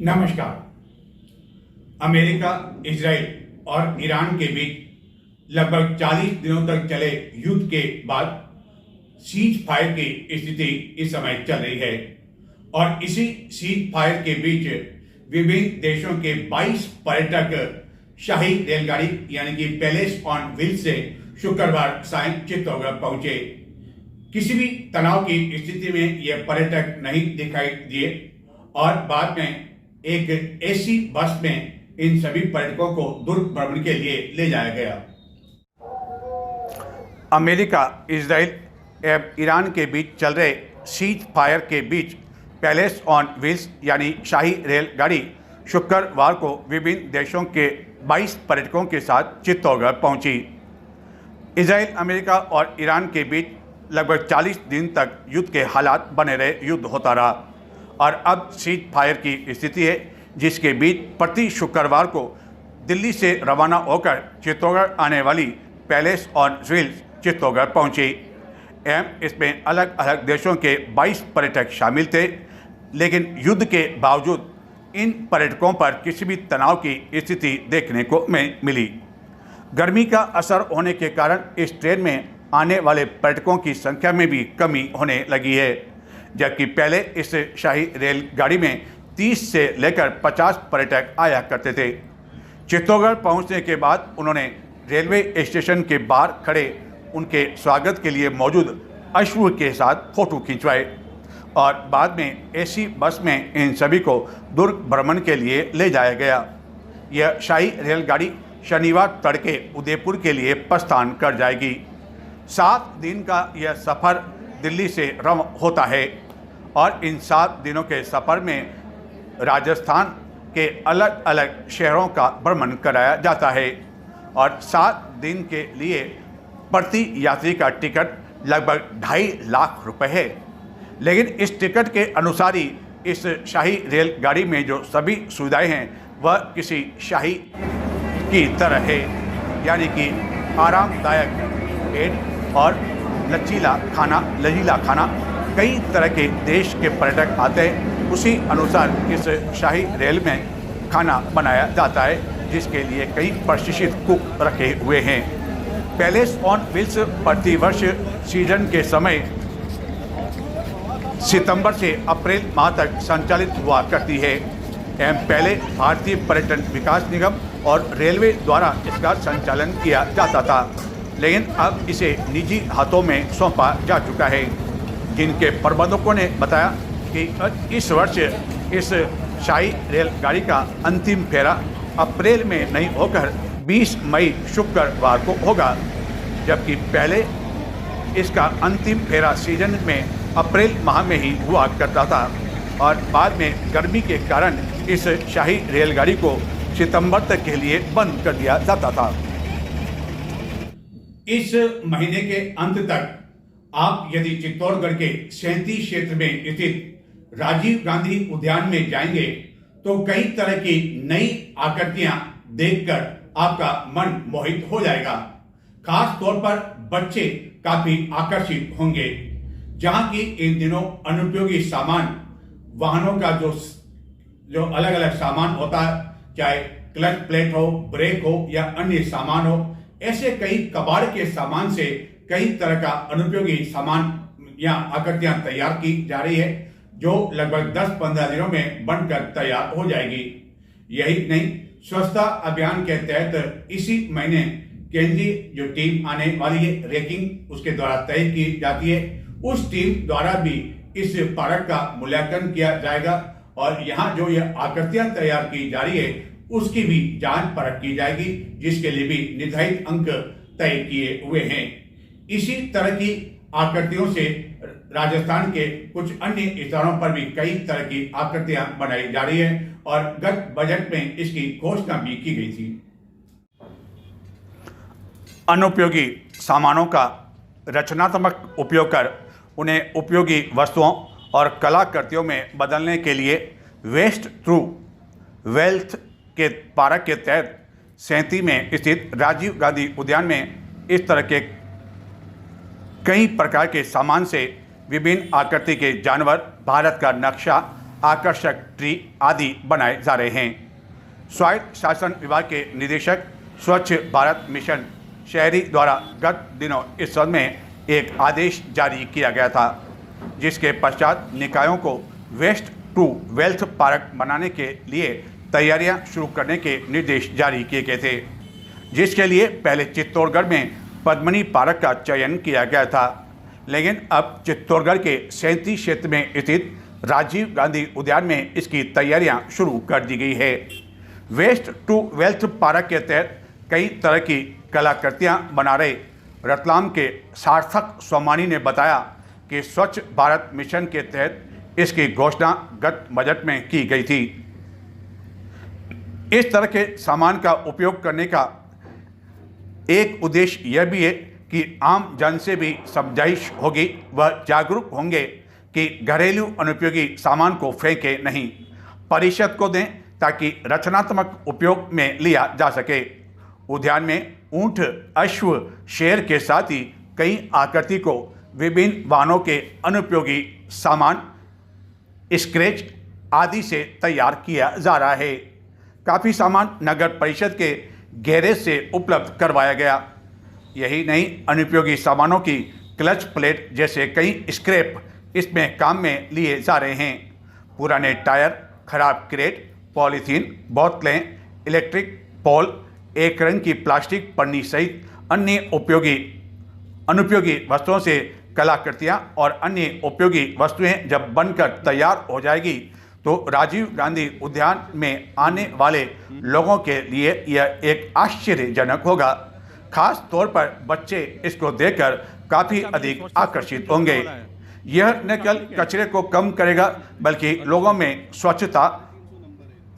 नमस्कार। America, Israel और Iran के बीच लगभग 40 दिनों तक चले युद्ध के बाद सीज फायर की स्थिति इस समय चल रही है और इसी सीज फायर के बीच विभिन्न देशों के 22 पर्यटक शाही रेलगाड़ी यानी कि पैलेस ऑन व्हील्स से शुक्रवार सायं चित्तौड़गढ़ पहुंचे। किसी भी तनाव की स्थिति में यह पर्यटक नहीं दिखाई दिए और बाद में एक एसी बस में इन सभी पर्यटकों को दुर्ग भ्रमण के लिए ले जाया गया। अमेरिका, इजराइल एवं ईरान के बीच चल रहे सीज फायर के बीच पैलेस ऑन व्हील्स यानी शाही रेलगाड़ी शुक्रवार को विभिन्न देशों के 22 पर्यटकों के साथ चित्तौड़गढ़ पहुंची। इजराइल, अमेरिका और ईरान के बीच लगभग 40 दिन तक युद्ध के हालात बने रहे, युद्ध होता रहा और अब सीज फायर की स्थिति है, जिसके बीच प्रति शुक्रवार को दिल्ली से रवाना होकर चित्तौड़गढ़ आने वाली पैलेस ऑन व्हील्स चित्तौड़गढ़ पहुंची एवं इसमें अलग अलग देशों के 22 पर्यटक शामिल थे। लेकिन युद्ध के बावजूद इन पर्यटकों पर किसी भी तनाव की स्थिति देखने को मिली। गर्मी का असर होने के कारण इस ट्रेन में आने वाले पर्यटकों की संख्या में भी कमी होने लगी है, जबकि पहले इस शाही रेलगाड़ी में 30 से लेकर 50 पर्यटक आया करते थे। चित्तौड़गढ़ पहुंचने के बाद उन्होंने रेलवे स्टेशन के बाहर खड़े उनके स्वागत के लिए मौजूद अश्व के साथ फोटो खिंचवाए और बाद में एसी बस में इन सभी को दुर्ग भ्रमण के लिए ले जाया गया। यह शाही रेलगाड़ी शनिवार तड़के उदयपुर के लिए प्रस्थान कर जाएगी। 7 दिन का यह सफ़र दिल्ली से रवाना होता है और इन 7 दिनों के सफ़र में राजस्थान के अलग अलग शहरों का भ्रमण कराया जाता है और 7 दिन के लिए प्रति यात्री का टिकट लगभग 2.5 लाख रुपए है। लेकिन इस टिकट के अनुसार ही इस शाही रेलगाड़ी में जो सभी सुविधाएं हैं वह किसी शाही की तरह है, यानी कि आरामदायक बेड और लचीला खाना। कई तरह के देश के पर्यटक आते हैं, उसी अनुसार इस शाही रेल में खाना बनाया जाता है, जिसके लिए कई प्रशिक्षित कुक रखे हुए हैं। पैलेस ऑन व्हील्स प्रतिवर्ष सीजन के समय सितंबर से अप्रैल माह तक संचालित हुआ करती है एवं पहले भारतीय पर्यटन विकास निगम और रेलवे द्वारा इसका संचालन किया जाता था, लेकिन अब इसे निजी हाथों में सौंपा जा चुका है। जिनके प्रबंधकों ने बताया कि इस वर्ष इस शाही रेलगाड़ी का अंतिम फेरा अप्रैल में नहीं होकर 20 मई शुक्रवार को होगा, जबकि पहले इसका अंतिम फेरा सीजन में अप्रैल माह में ही हुआ करता था और बाद में गर्मी के कारण इस शाही रेलगाड़ी को सितंबर तक के लिए बंद कर दिया जाता था। इस महीने के अंत तक आप यदि चित्तौड़गढ़ के 37 क्षेत्र में स्थित राजीव गांधी उद्यान में जाएंगे तो कई तरह की नई आकृतियां देखकर आपका मन मोहित हो जाएगा। खास तौर पर बच्चे काफी आकर्षित होंगे, जहां की इन दिनों अनुपयोगी सामान, वाहनों का जो अलग अलग सामान होता है, चाहे क्लच प्लेट हो, ब्रेक हो या अन्य सामान हो, ऐसे कई कबाड़ के सामान से कई तरह का अनुपयोगी सामान या आकृतियां तैयार की जा रही है, जो लगभग 10-15 दिनों में बनकर तैयार हो जाएगी। यही नहीं, स्वच्छता अभियान के तहत इसी महीने केंद्रीय जो टीम आने वाली है, रैंकिंग उसके द्वारा तय की जाती है, उस टीम द्वारा भी इस पार्क का मूल्यांकन किया जाएगा और यहाँ जो यह आकृतियां तैयार की जा रही है उसकी भी जांच परख की जाएगी, जिसके लिए भी निर्धारित अंक तय किए हुए हैं। इसी तरह की आकृतियों से राजस्थान के कुछ अन्य स्थानों पर भी कई तरह की आकृतियां बनाई जा रही है और गत बजट में इसकी घोषणा भी की गई थी। अनुपयोगी सामानों का रचनात्मक उपयोग कर उन्हें उपयोगी वस्तुओं और कलाकृतियों में बदलने के लिए वेस्ट थ्रू वेल्थ के पार्क के तहत 37 में स्थित राजीव गांधी उद्यान में इस तरह के कई प्रकार के सामान से विभिन्न आकृति के जानवर, भारत का नक्शा आकर्षक ट्री आदि बनाए जा रहे हैं। स्वायत्त शासन विभाग के निदेशक स्वच्छ भारत मिशन शहरी द्वारा गत दिनों इस संबंध में एक आदेश जारी किया गया था, जिसके पश्चात निकायों को वेस्ट टू वेल्थ पार्क बनाने के लिए तैयारियां शुरू करने के निर्देश जारी किए गए थे, जिसके लिए पहले चित्तौड़गढ़ में पद्मनी पार्क का चयन किया गया था, लेकिन अब चित्तौड़गढ़ के 37 क्षेत्र में स्थित राजीव गांधी उद्यान में इसकी तैयारियां शुरू कर दी गई है। वेस्ट टू वेल्थ पार्क के तहत कई तरह की कलाकृतियां बना रहे रतलाम के सार्थक सोमानी ने बताया कि स्वच्छ भारत मिशन के तहत इसकी घोषणा गत बजट में की गई थी। इस तरह के सामान का उपयोग करने का एक उद्देश्य यह भी है कि आम जन से भी समझाइश होगी, वह जागरूक होंगे कि घरेलू अनुपयोगी सामान को फेंके नहीं, परिषद को दें ताकि रचनात्मक उपयोग में लिया जा सके। उद्यान में ऊंट, अश्व, शेर के साथ ही कई आकृति को विभिन्न वाहनों के अनुपयोगी सामान, स्क्रैच आदि से तैयार किया जा रहा है। काफ़ी सामान नगर परिषद के गैरेज से उपलब्ध करवाया गया। यही नहीं, अनुपयोगी सामानों की क्लच प्लेट जैसे कई स्क्रैप इसमें काम में लिए जा रहे हैं। पुराने टायर, खराब क्रेट, पॉलीथीन, बोतलें, इलेक्ट्रिक पोल, एक रंग की प्लास्टिक पन्नी सहित अन्य अनुपयोगी वस्तुओं से कलाकृतियां और अन्य उपयोगी वस्तुएं जब बनकर तैयार हो जाएगी तो राजीव गांधी उद्यान में आने वाले लोगों के लिए यह एक आश्चर्यजनक होगा। खास तौर पर बच्चे इसको देखकर काफ़ी अधिक आकर्षित होंगे। यह न केवल कचरे को कम करेगा बल्कि लोगों में स्वच्छता,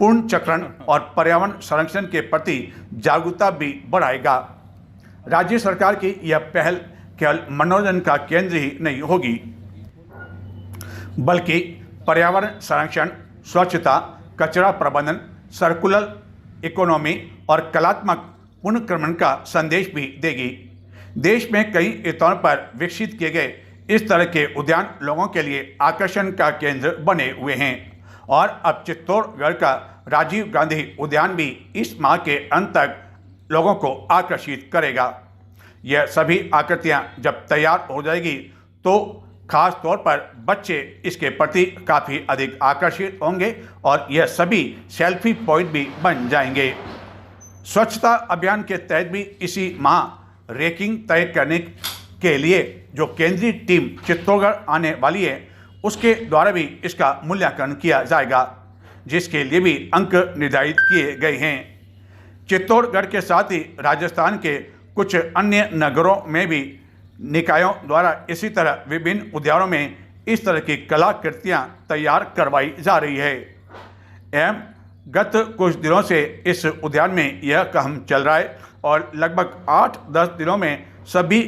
पुनर्चक्रण और पर्यावरण संरक्षण के प्रति जागरूकता भी बढ़ाएगा। राज्य सरकार की यह पहल केवल मनोरंजन का केंद्र ही नहीं होगी, बल्कि पर्यावरण संरक्षण, स्वच्छता, कचरा प्रबंधन, सर्कुलर इकोनॉमी और कलात्मक पुनर्क्रमण का संदेश भी देगी। देश में कई स्थानों पर विकसित किए गए इस तरह के उद्यान लोगों के लिए आकर्षण का केंद्र बने हुए हैं और अब चित्तौड़गढ़ का राजीव गांधी उद्यान भी इस माह के अंत तक लोगों को आकर्षित करेगा। यह सभी आकृतियां जब तैयार हो जाएगी तो खास तौर पर बच्चे इसके प्रति काफ़ी अधिक आकर्षित होंगे और यह सभी सेल्फी पॉइंट भी बन जाएंगे। स्वच्छता अभियान के तहत भी इसी माह रैंकिंग तय करने के लिए जो केंद्रीय टीम चित्तौड़गढ़ आने वाली है उसके द्वारा भी इसका मूल्यांकन किया जाएगा, जिसके लिए भी अंक निर्धारित किए गए हैं। चित्तौड़गढ़ के साथ ही राजस्थान के कुछ अन्य नगरों में भी निकायों द्वारा इसी तरह विभिन्न उद्यानों में इस तरह की कलाकृतियां तैयार करवाई जा रही है। एवं गत कुछ दिनों से इस उद्यान में यह काम चल रहा है और लगभग 8-10 दिनों में सभी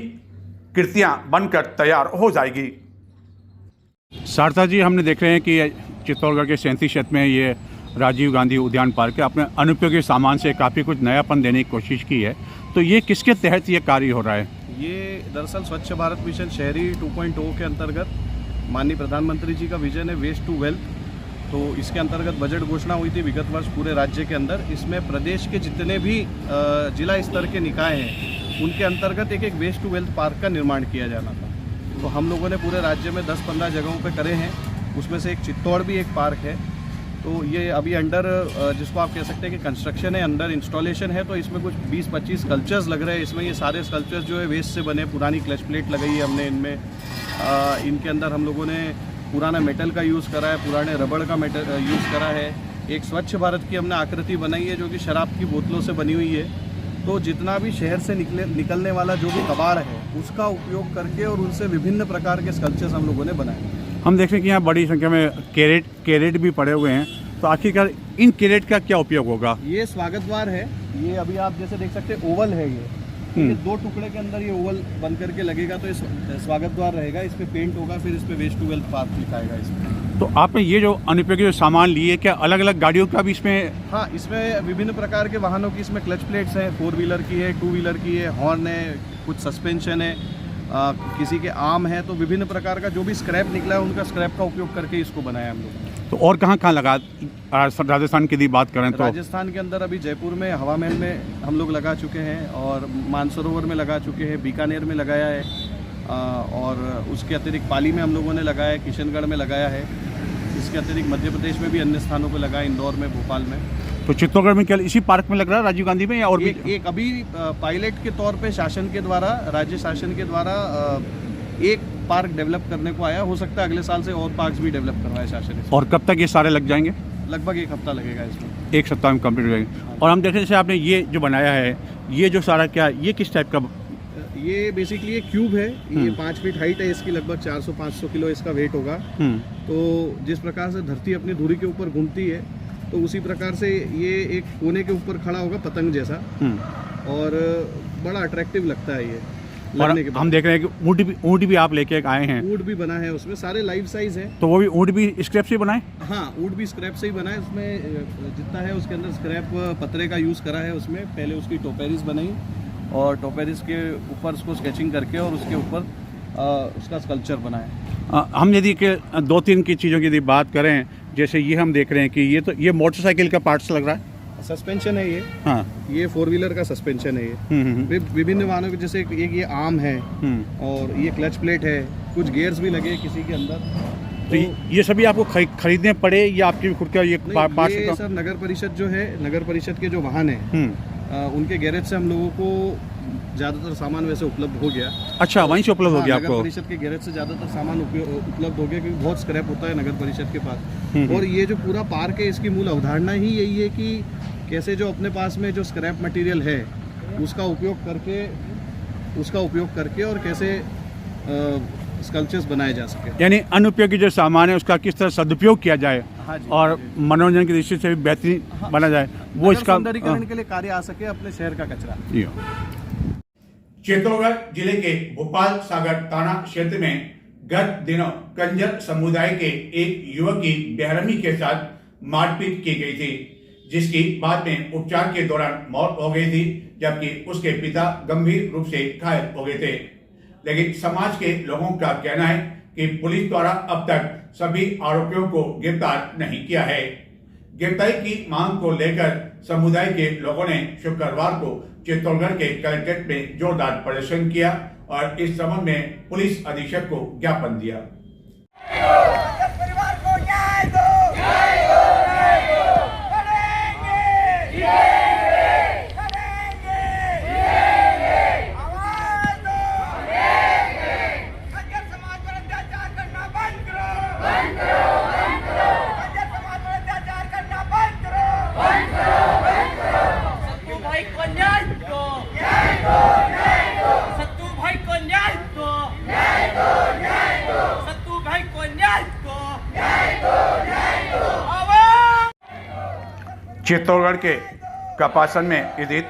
कृतियां बनकर तैयार हो जाएगी। सारथा जी, हमने देख रहे हैं कि चित्तौड़गढ़ के 37 क्षेत्र में ये राजीव गांधी उद्यान पार्क है, अपने अनुपयोगी सामान से काफ़ी कुछ नयापन देने की कोशिश की है, तो ये किसके तहत ये कार्य हो रहा है? ये दरअसल स्वच्छ भारत मिशन शहरी 2.0 के अंतर्गत माननीय प्रधानमंत्री जी का विजन है वेस्ट टू वेल्थ। तो इसके अंतर्गत बजट घोषणा हुई थी विगत वर्ष पूरे राज्य के अंदर। इसमें प्रदेश के जितने भी जिला स्तर के निकाय हैं उनके अंतर्गत एक वेस्ट टू वेल्थ पार्क का निर्माण किया जाना था। तो हम लोगों ने पूरे राज्य में 10-15 जगहों पे करे हैं, उसमें से एक चित्तौड़ भी एक पार्क है। तो ये अभी अंडर, जिसको आप कह सकते हैं कि कंस्ट्रक्शन है, अंडर इंस्टॉलेशन है। तो इसमें कुछ 20-25 स्कल्पचर्स लग रहे हैं। इसमें ये सारे स्कल्पचर्स जो है वेस्ट से बने, पुरानी क्लच प्लेट लगाई है हमने इनमें। इनके अंदर हम लोगों ने पुराना मेटल का यूज़ करा है, पुराने रबड़ का मेटल यूज़ करा है। एक स्वच्छ भारत की हमने आकृति बनाई है जो कि शराब की बोतलों से बनी हुई है। तो जितना भी शहर से निकलने वाला जो भी कबाड़ है उसका उपयोग करके और उनसे विभिन्न प्रकार के स्कल्पचर्स हम लोगों ने बनाए। हम देख रहे हैं कि यहाँ बड़ी संख्या में कैरेट भी पड़े हुए हैं, तो आखिरकार इन कैरेट का क्या उपयोग होगा? ये स्वागत द्वार है। ये अभी आप जैसे देख सकते हैं ओवल है ये 2 टुकड़े के अंदर ये ओवल बन करके लगेगा। तो इस स्वागत द्वार रहेगा, इस पे पेंट होगा, फिर इस पे वेस्ट टू वेल्थ पार्क लिखाएगा इसमें। तो आपने ये जो अनुपयोगी जो सामान लिए, क्या अलग अलग गाड़ियों का भी इसमें? हाँ, इसमें विभिन्न प्रकार के वाहनों की इसमें क्लच प्लेट्स हैं, 4 व्हीलर की है, 2 व्हीलर की है, हॉर्न है, कुछ सस्पेंशन है, किसी के आर्म है। तो विभिन्न प्रकार का जो भी स्क्रैप निकला है उनका स्क्रैप का उपयोग करके इसको बनाया हम लोग। तो और कहाँ लगा? राजस्थान की यदि बात करें तो राजस्थान के अंदर अभी जयपुर में हवा महल में हम लोग लगा चुके हैं, और मानसरोवर में लगा चुके हैं, बीकानेर में लगाया है, और उसके अतिरिक्त पाली में हम लोगों ने लगाया है, किशनगढ़ में लगाया है। इसके अतिरिक्त मध्य प्रदेश में भी अन्य स्थानों पर लगा है, इंदौर में, भोपाल में। तो चित्तौड़गढ़ में केवल इसी पार्क में लग रहा है राजीव गांधी में, या और भी? एक अभी पायलट के तौर पे शासन के द्वारा, राज्य शासन के द्वारा एक पार्क डेवलप करने को आया। हो सकता है अगले साल से और पार्क्स भी डेवलप करवाए शासन। और कब तक ये सारे लग जाएंगे? लगभग एक हफ्ता लगेगा इसमें। एक सप्ताह में कंप्लीट हो जाएंगे। और हम देखें जैसे आपने ये जो बनाया है, ये जो सारा क्या, ये किस टाइप का? ये बेसिकली एक क्यूब है, ये 5 फीट हाइट है, इसकी लगभग 400-500 किलो इसका वेट होगा। तो जिस प्रकार से धरती अपनी धुरी के ऊपर घूमती है, तो उसी प्रकार से ये एक कोने के ऊपर खड़ा होगा, पतंग जैसा, और बड़ा अट्रैक्टिव लगता है ये। और हम देख रहे हैं कि ऊँट भी आप लेके आए हैं। ऊँट भी बना है, उसमें सारे लाइफ साइज है। तो वो भी ऊँट भी स्क्रैप से बनाए? हाँ, ऊँट भी स्क्रैप से ही बना है। उसमें जितना है उसके अंदर स्क्रैप पतरे का यूज़ करा है। उसमें पहले उसकी टोपेरिस बनाई, और टोपेरिस के ऊपर उसको स्केचिंग करके, और उसके ऊपर उसका स्कल्पचर बनाया। हम यदि के 2-3 की चीज़ों की यदि बात करें, जैसे ये हम देख रहे हैं कि ये मोटरसाइकिल का पार्ट्स लग रहा है। सस्पेंशन है ये। हाँ, ये 4 व्हीलर का सस्पेंशन है ये। विभिन्न वाहनों के, जैसे एक ये आर्म है, और ये क्लच प्लेट है, कुछ गियर्स भी लगे किसी के अंदर। तो ये सभी आपको खरीदने पड़े, या आपके खुद का ये पार्ट्स? ये सर नगर परिषद जो है, नगर परिषद के जो वाहन है, उनके गैरेज से हम लोगों को ज़्यादातर सामान वैसे उपलब्ध हो गया। अच्छा, वहीं से उपलब्ध हो गया आपको? नगर परिषद के गैरेज से ज़्यादातर सामान उपलब्ध हो गया, क्योंकि बहुत स्क्रैप होता है नगर परिषद के पास। और ये जो पूरा पार्क है, इसकी मूल अवधारणा ही यही है कि कैसे जो अपने पास में जो स्क्रैप मटेरियल है, उसका उपयोग करके और कैसे स्कल्पचर्स बनाए जा सके। यानी अनुपयोगी जो सामान है उसका किस तरह सदुपयोग किया जाए, हाँ जी, और मनोरंजन की दृष्टि से भी बेहतरीन बना जाए, वो इसका सौंदर्यीकरण के लिए कार्य आ सके अपने शहर का कचरा। चित्तौड़गढ़ जिले के भोपाल सागर थाना क्षेत्र में गत दिनों कंजर समुदाय के एक युवक की बेरहमी के साथ मारपीट की गई थी, जिसकी बाद में उपचार के दौरान मौत हो गई थी, जबकि उसके पिता गंभीर रूप से घायल हो गए थे। लेकिन समाज के लोगों का कहना है कि पुलिस द्वारा अब तक सभी आरोपियों को गिरफ्तार नहीं किया है। गिरफ्तारी की मांग को लेकर समुदाय के लोगों ने शुक्रवार को चित्तौड़गढ़ के कलेक्ट्रेट में जोरदार प्रदर्शन किया और इस संबंध में पुलिस अधीक्षक को ज्ञापन दिया। चित्तौड़गढ़ के कपासन में स्थित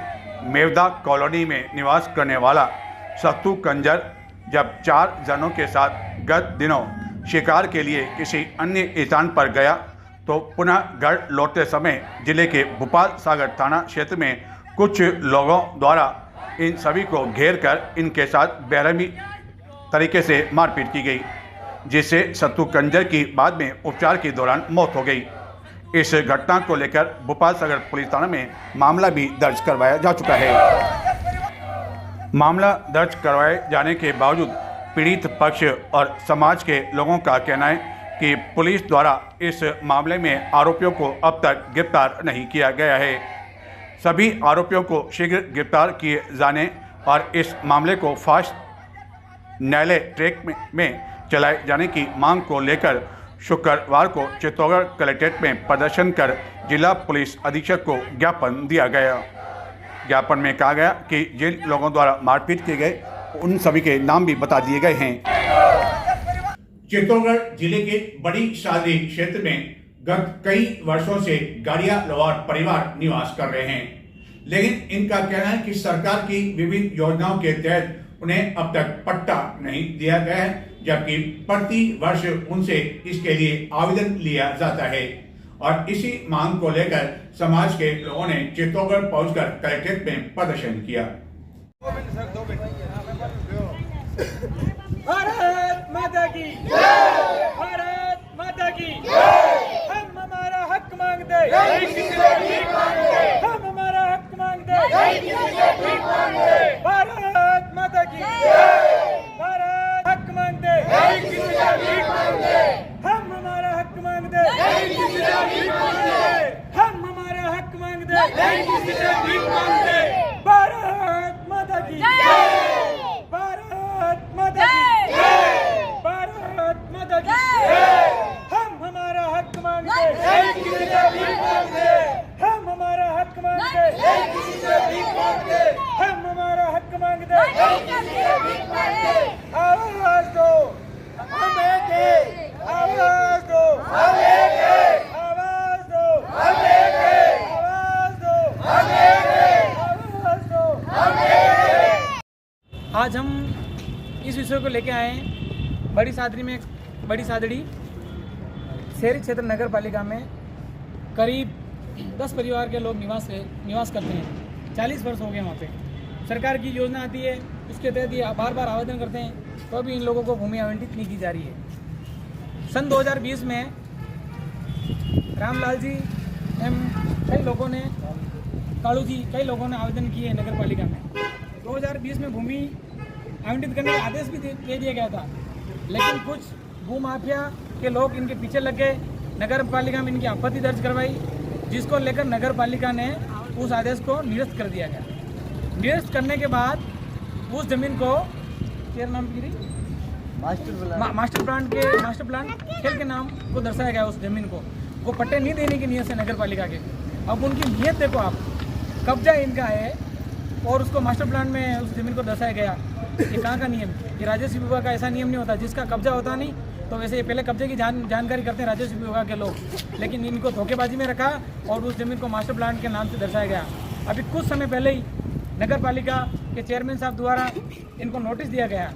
मेवदा कॉलोनी में निवास करने वाला सत्तू कंजर जब 4 जनों के साथ गत दिनों शिकार के लिए किसी अन्य स्थान पर गया, तो पुनः घर लौटते समय जिले के भोपाल सागर थाना क्षेत्र में कुछ लोगों द्वारा इन सभी को घेर कर इनके साथ बेरहमी तरीके से मारपीट की गई, जिससे सत्तू कंजर की बाद में उपचार के दौरान मौत हो गई। इस घटना को लेकर भोपाल सागर पुलिस थाना में मामला भी दर्ज करवाया जा चुका है। मामला दर्ज करवाए जाने के बावजूद पीड़ित पक्ष और समाज के लोगों का कहना है कि पुलिस द्वारा इस मामले में आरोपियों को अब तक गिरफ्तार नहीं किया गया है। सभी आरोपियों को शीघ्र गिरफ्तार किए जाने और इस मामले को फास्ट न्यायालय ट्रैक में चलाए जाने की मांग को लेकर शुक्रवार को चित्तौड़गढ़ कलेक्ट्रेट में प्रदर्शन कर जिला पुलिस अधीक्षक को ज्ञापन दिया गया। ज्ञापन में कहा गया कि जिन लोगों द्वारा मारपीट किए गए उन सभी के नाम भी बता दिए गए हैं। चित्तौड़गढ़ जिले के बड़ी शादी क्षेत्र में गत कई वर्षों से गाड़िया लोहार परिवार निवास कर रहे हैं, लेकिन इनका कहना है कि सरकार की विभिन्न योजनाओं के तहत उन्हें अब तक पट्टा नहीं दिया गया है, जबकि प्रति वर्ष उनसे इसके लिए आवेदन लिया जाता है। और इसी मांग को लेकर समाज के लोगों ने चित्तौड़गढ़ पहुंचकर कलेक्ट्रेट में प्रदर्शन किया। भारत माता की जय, भारत माता की जय। हम हमारा हक मांगते भारत माता की भारत हक मांगते हम हमारा हक मांगते हम हमारा हक मांगते भारत माता की भारत माता की भारत माता की हम हमारा हक मांगते हम हमारा हक मांगते हम हमारा हक मांगते आवाज दो हम एक हैं आवाज दो हम एक हैं आवाज दो हम एक हैं आवाज दो हम एक हैं आवाज दो हम एक हैं। आज हम इस विषय को लेके आए हैं बड़ी सादड़ी शहरी क्षेत्र नगर पालिका में करीब 10 परिवार के लोग निवास करते हैं। 40 वर्ष हो गए वहाँ पे। सरकार की योजना आती है, उसके तहत ये बार बार आवेदन करते हैं, तो भी इन लोगों को भूमि आवंटित नहीं की जा रही है। सन 2020 में रामलाल जी कई लोगों ने कालू जी कई लोगों ने आवेदन किए नगर पालिका में। 2020 में भूमि आवंटित करने का आदेश भी दे दिया गया था, लेकिन कुछ भूमाफिया के लोग इनके पीछे लग गए। नगर पालिका में इनकी आपत्ति दर्ज करवाई, जिसको लेकर नगर पालिका ने उस आदेश को निरस्त कर दिया गया। निरस्त करने के बाद उस जमीन को क्या नाम की मास्टर प्लान खेल के नाम को दर्शाया गया। उस जमीन को वो पट्टे नहीं देने की नीयत से नगर पालिका के। अब उनकी नीयत देखो आप, कब्जा इनका है और उसको मास्टर प्लान में उस जमीन को दर्शाया गया। ये कहाँ का नियम? ये राजस्व विभाग का ऐसा नियम नहीं होता। जिसका कब्जा होता नहीं तो वैसे ये पहले कब्जे की जानकारी करते हैं राजस्व विभाग के लोग, लेकिन इनको धोखेबाजी में रखा और उस जमीन को मास्टर प्लान के नाम से दर्शाया गया। अभी कुछ समय पहले ही नगर पालिका के चेयरमैन साहब द्वारा इनको नोटिस दिया गया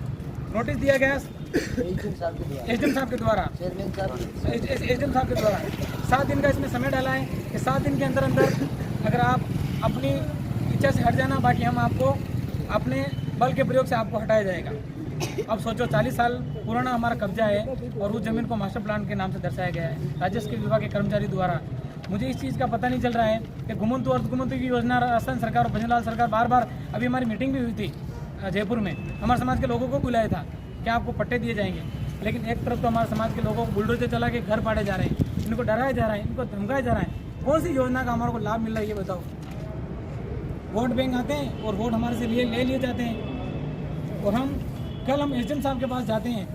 एसडीएम साहब के द्वारा 7 दिन का इसमें समय डाला है कि 7 दिन के अंदर अगर आप अपनी इच्छा से हट जाना, बाकी हम आपको अपने बल के प्रयोग से आपको हटाया जाएगा। अब सोचो 40 साल पुराना हमारा कब्जा है और उस जमीन को मास्टर प्लान के नाम से दर्शाया गया है राजस्व विभाग के कर्मचारी द्वारा। मुझे इस चीज़ का पता नहीं चल रहा है कि घुमंतु अर्धघुमंतु की योजना राजस्थान सरकार और भजनलाल सरकार बार अभी हमारी मीटिंग भी हुई थी जयपुर में, हमारे समाज के लोगों को बुलाया था कि आपको पट्टे दिए जाएंगे, लेकिन एक तरफ तो हमारे समाज के लोगों को बुलडोजर चला के घर पाड़े जा रहे हैं, इनको डराया जा रहा है, इनको धमकाया जा रहा है। कौन सी योजना का हमारे को लाभ मिल रहा है ये बताओ? वोट बैंक आते हैं और वोट हमारे से ले लिए जाते हैं। और कल हम एसडीएम साहब के पास जाते हैं,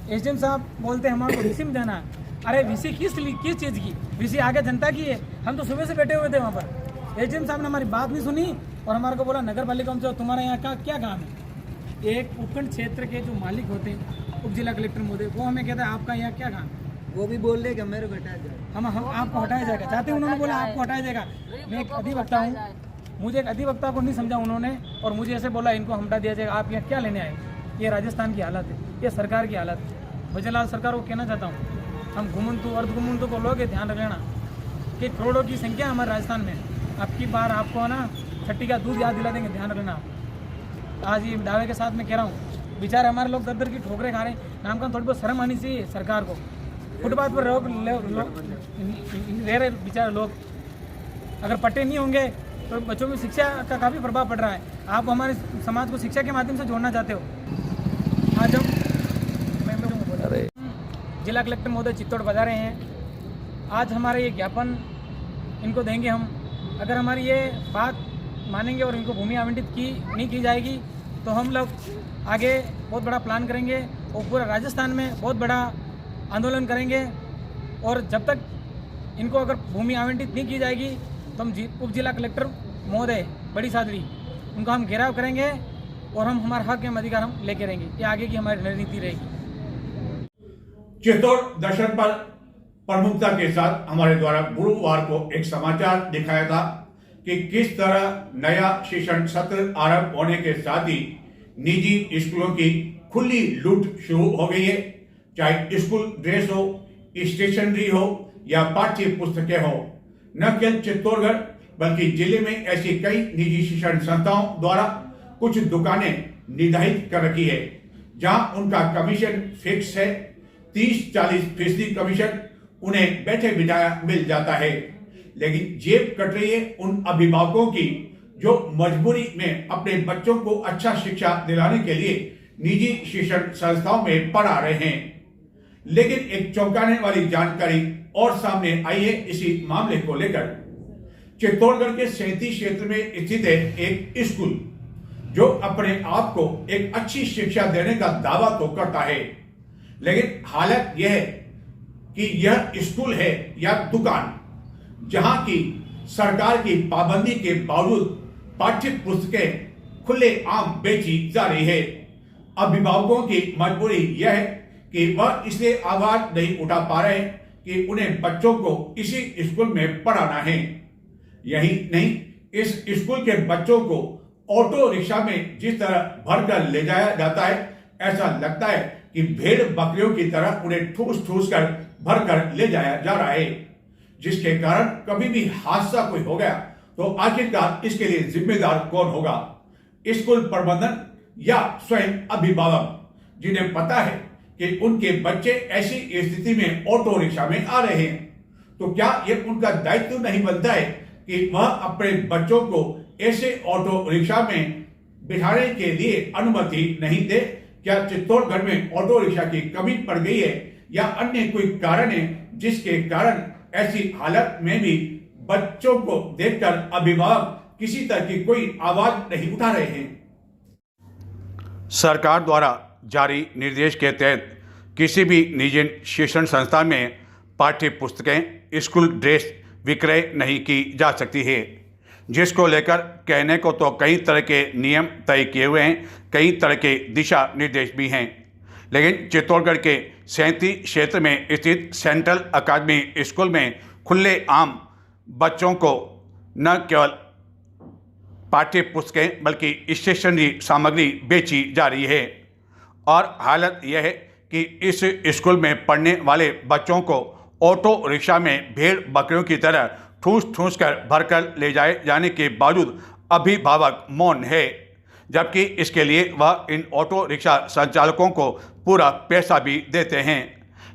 एसडीएम साहब बोलते हैं हमारे को वीसी में जाना है। अरे वीसी किस चीज़ की? वीसी आगे जनता की है। हम तो सुबह से बैठे हुए थे वहाँ पर। एसडीएम साहब ने हमारी बात नहीं सुनी और हमारे को बोला नगर पालिका में तुम्हारे यहाँ का क्या काम है? एक उपखंड क्षेत्र के जो मालिक होते हैं उप जिला कलेक्टर महोदय, वो हमें कहता है आपका यहाँ क्या काम है? वो भी बोल रहे कि मेरे को हटाया जाए, हम आपको हटाया जाएगा चाहते हैं। उन्होंने बोला आपको हटाया जाएगा। मैं एक अधिवक्ता हूँ, मुझे एक अधिवक्ता को नहीं समझा उन्होंने और मुझे ऐसे बोला इनको हटा दिया जाएगा। आप यहाँ क्या लेने आए? ये राजस्थान की हालत है, ये सरकार की हालत है। भजनलाल सरकार को कहना चाहता हूँ, हम घुमंतु अर्धघुमंतु को लोग ध्यान रखना कि करोड़ों की संख्या हमारे राजस्थान में। अब की बार आपको ना छट्टी का दूध याद दिला देंगे, ध्यान रखना। आज ये दावे के साथ मैं कह रहा हूँ, बेचारे हमारे लोग दर की ठोकरें खा रहे हैं। नाम का थोड़ी बहुत शर्म आनी चाहिए सरकार को। फुटपाथ पर रह रहे बेचारे लोग, अगर पट्टे नहीं होंगे तो बच्चों में शिक्षा का काफ़ी प्रभाव पड़ रहा है। आप हमारे समाज को शिक्षा के माध्यम से जोड़ना चाहते हो। आज हम जिला कलेक्टर महोदय चित्तौड़ बजा रहे हैं। आज हमारा ये ज्ञापन इनको देंगे हम। अगर हमारी ये बात मानेंगे और इनको भूमि आवंटित नहीं की जाएगी तो हम लोग आगे बहुत बड़ा प्लान करेंगे और पूरा राजस्थान में बहुत बड़ा आंदोलन करेंगे। और जब तक इनको अगर भूमि आवंटित नहीं की जाएगी तो हम उप जिला कलेक्टर महोदय बड़ी सादड़ी उनका हम घेराव करेंगे और हम हमारा हक एवं अधिकार हम लेके रहेंगे। ये आगे की हमारी रणनीति रहेगी। चित्तौड़ दर्शन पर प्रमुखता के साथ हमारे द्वारा गुरुवार को एक समाचार दिखाया था कि किस तरह नया शिक्षण सत्र आरंभ होने के साथ ही निजी स्कूलों की खुली लूट शुरू हो गई है। चाहे स्कूल ड्रेस हो, स्टेशनरी हो या पाठ्य पुस्तकें हो, न केवल चित्तौड़गढ़ बल्कि जिले में ऐसी कई निजी शिक्षण संस्थाओं द्वारा कुछ दुकानें निर्धारित कर रखी है जहां उनका कमीशन फिक्स है। 30-40% कमीशन उन्हें बैठे बिठाया मिल जाता है। लेकिन जेब कट रही है उन अभिभावकों की जो मजबूरी में अपने बच्चों को अच्छा शिक्षा दिलाने के लिए निजी शिक्षण संस्थाओं में पढ़ा रहे हैं। लेकिन एक चौंकाने वाली जानकारी और सामने आई है इसी मामले को लेकर। चित्तौड़गढ़ के सैंती क्षेत्र में स्थित है एक स्कूल जो अपने आप को एक अच्छी शिक्षा देने का दावा तो करता है, लेकिन हालत यह है कि यह स्कूल है या दुकान जहां की सरकार की पाबंदी के बावजूद पाठ्य पुस्तकें खुले आम बेची जा रही है। अभिभावकों की मजबूरी यह है कि वह इसलिए आवाज नहीं उठा पा रहे कि उन्हें बच्चों को इसी स्कूल में पढ़ाना है। यही नहीं, इस स्कूल के बच्चों को ऑटो रिक्शा में जिस तरह भरकर ले जाया जाता है, ऐसा लगता है कि भेड़ बकरियों की तरह उन्हें ठूस ठूस कर भरकर ले जाया जा रहा है, जिसके कारण कभी भी हादसा कोई हो गया तो आखिरकार इसके लिए जिम्मेदार कौन होगा? स्कूल प्रबंधन या स्वयं अभिभावक जिन्हें पता है कि उनके बच्चे ऐसी स्थिति में ऑटो रिक्शा में आ रहे हैं, तो क्या यह उनका दायित्व नहीं बनता है कि वह अपने बच्चों को ऐसे ऑटो रिक्शा में बिठाने के लिए अनुमति नहीं दे? क्या चित्तौड़गढ़ में ऑटो रिक्शा की कमी पड़ गई है या अन्य कोई कारण है जिसके कारण ऐसी हालत में भी बच्चों को देखकर अभिभावक किसी तरह की कोई आवाज नहीं उठा रहे हैं? सरकार द्वारा जारी निर्देश के तहत किसी भी निजी शिक्षण संस्थान में पाठ्य पुस्तकें, स्कूल ड्रेस विक्रय नहीं की जा सकती है, जिसको लेकर कहने को तो कई तरह के नियम तय किए हुए हैं, कई तरह के दिशा निर्देश भी हैं। लेकिन चित्तौड़गढ़ के सैंती क्षेत्र में स्थित सेंट्रल अकादमी स्कूल में खुले आम बच्चों को न केवल पाठ्य पुस्तकें बल्कि स्टेशनरी सामग्री बेची जा रही है। और हालत यह है कि इस स्कूल में पढ़ने वाले बच्चों को ऑटो रिक्शा में भेड़ बकरियों की तरह ठूस ठूस कर भरकर ले जाए जाने के बावजूद अभिभावक मौन है, जबकि इसके लिए वह इन ऑटो रिक्शा संचालकों को पूरा पैसा भी देते हैं।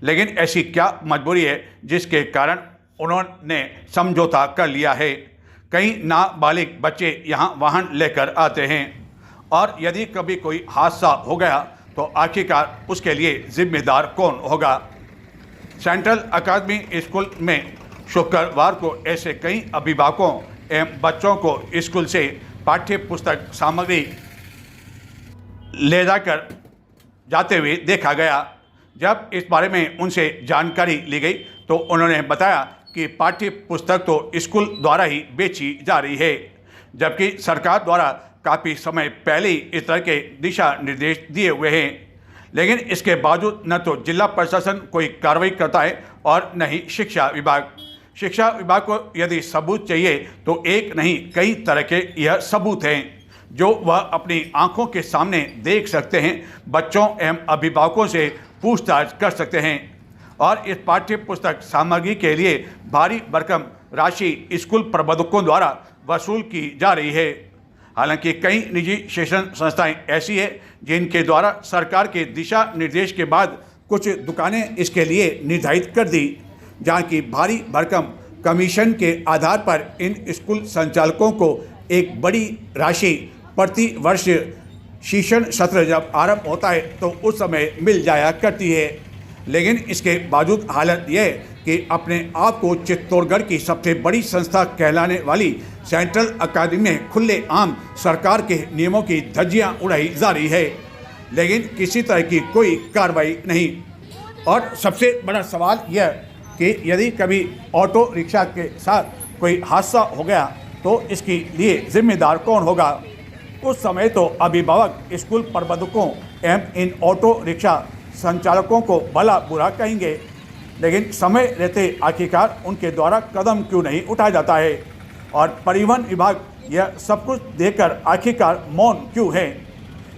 लेकिन ऐसी क्या मजबूरी है जिसके कारण उन्होंने समझौता कर लिया है? कई नाबालिग बच्चे यहाँ वाहन लेकर आते हैं और यदि कभी कोई हादसा हो गया तो आखिरकार उसके लिए जिम्मेदार कौन होगा? सेंट्रल अकादमी स्कूल में शुक्रवार को ऐसे कई अभिभावकों एवं बच्चों को स्कूल से पाठ्य पुस्तक सामग्री ले जाकर जाते हुए देखा गया। जब इस बारे में उनसे जानकारी ली गई तो उन्होंने बताया कि पाठ्य पुस्तक तो स्कूल द्वारा ही बेची जा रही है, जबकि सरकार द्वारा काफ़ी समय पहले ही इस तरह के दिशा निर्देश दिए हुए हैं। लेकिन इसके बावजूद न तो जिला प्रशासन कोई कार्रवाई करता है और न ही शिक्षा विभाग। शिक्षा विभाग को यदि सबूत चाहिए तो एक नहीं कई तरह के यह सबूत हैं जो वह अपनी आंखों के सामने देख सकते हैं, बच्चों एवं अभिभावकों से पूछताछ कर सकते हैं। और इस पाठ्य पुस्तक सामग्री के लिए भारी भरकम राशि स्कूल प्रबंधकों द्वारा वसूल की जा रही है। हालांकि कई निजी शिक्षण संस्थाएं ऐसी है जिनके द्वारा सरकार के दिशा निर्देश के बाद कुछ दुकानें इसके लिए निर्धारित कर दी, जहां की भारी भरकम कमीशन के आधार पर इन स्कूल संचालकों को एक बड़ी राशि प्रति वर्ष शिक्षण सत्र जब आरंभ होता है तो उस समय मिल जाया करती है। लेकिन इसके बावजूद हालत यह है कि अपने आप को चित्तौड़गढ़ की सबसे बड़ी संस्था कहलाने वाली सेंट्रल अकादमी में खुले आम सरकार के नियमों की धज्जियां उड़ाई जा रही है, लेकिन किसी तरह की कोई कार्रवाई नहीं। और सबसे बड़ा सवाल यह कि यदि कभी ऑटो रिक्शा के साथ कोई हादसा हो गया तो इसके लिए जिम्मेदार कौन होगा? उस समय तो अभिभावक स्कूल प्रबंधकों एवं इन ऑटो रिक्शा संचालकों को भला बुरा कहेंगे, लेकिन समय रहते आखिरकार उनके द्वारा कदम क्यों नहीं उठाया जाता है? और परिवहन विभाग यह सब कुछ देखकर आखिरकार मौन क्यों है?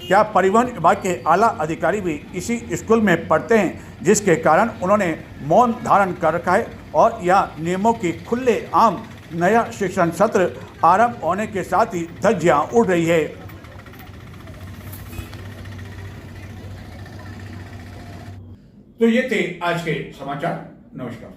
क्या परिवहन विभाग के आला अधिकारी भी इसी स्कूल में पढ़ते हैं जिसके कारण उन्होंने मौन धारण कर रखा है? और यह नियमों की खुले आम नया शिक्षण सत्र आरंभ होने के साथ ही धज्जियां उड़ रही है। तो ये थे आज के समाचार। नमस्कार।